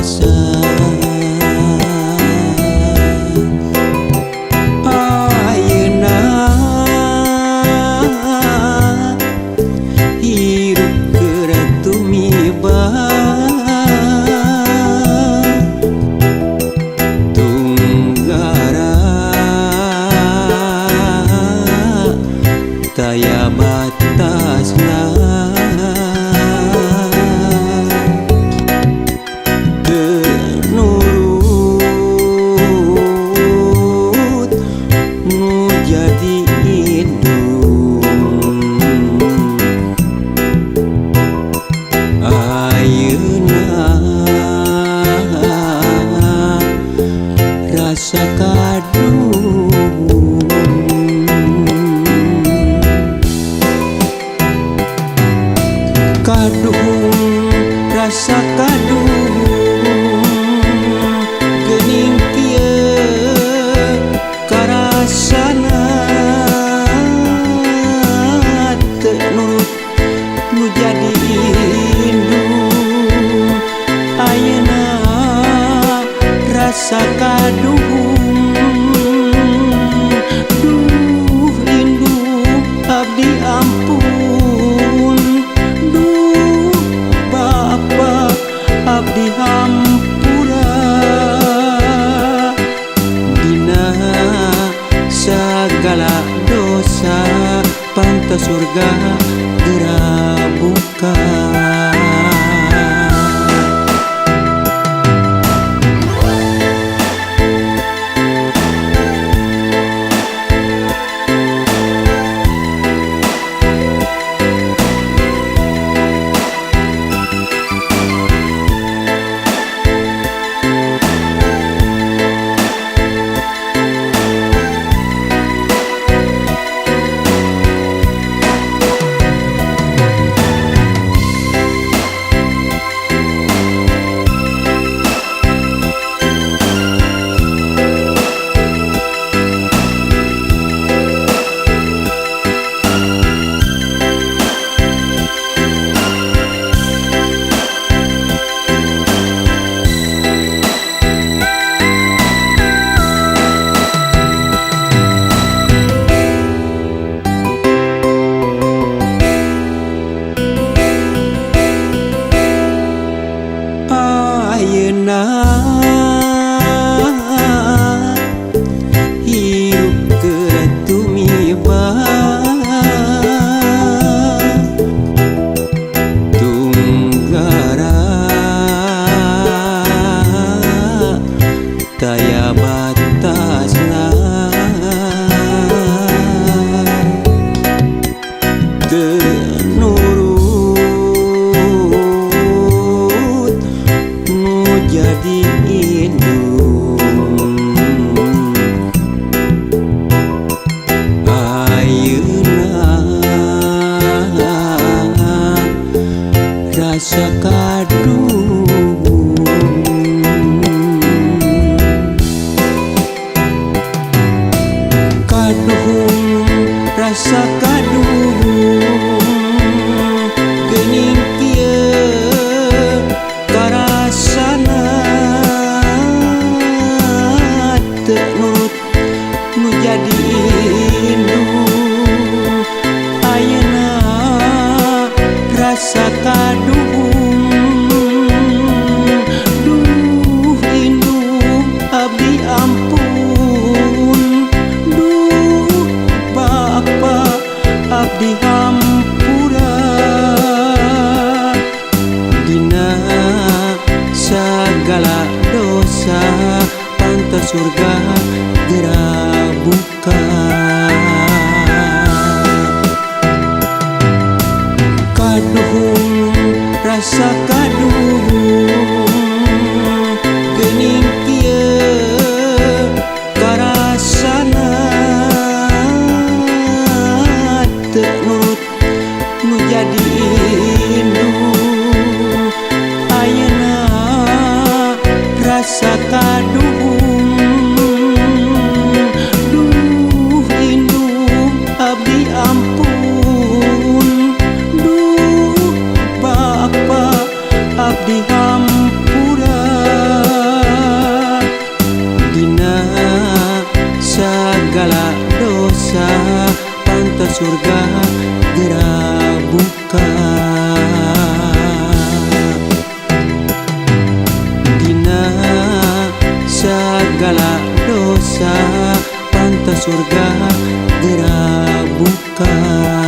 dosa. Ayeuna hirup keur tumiba tunggara taya batasna. Rasa kadung rasa kadung geuning kieu karasana teu nurut nu jadi indung. Ayeuna rasa kadung duh indung abdi ampun, duh Bapa abdi hampura dina sagala dosa pantas surga geura buka. Ayeuna hirup keur tumiba tunggara taya batasna. Teu nurut nu jadi indung. Ayeuna rasa kadung rasa kadung geuning kieu karasana teu nurut nu jadi indung. Ayeuna rasa kadung duh indung abdi ampun, duh Bapa abdi hampura dina sagala dosa pantas surga geura buka. Kadung rasa kadung geuning kieu karasana teu nurut nu jadi indung. Ayeuna rasa kadung duh indung abdi ampun, duh Bapa abdi hampura pantas surga gerak buka.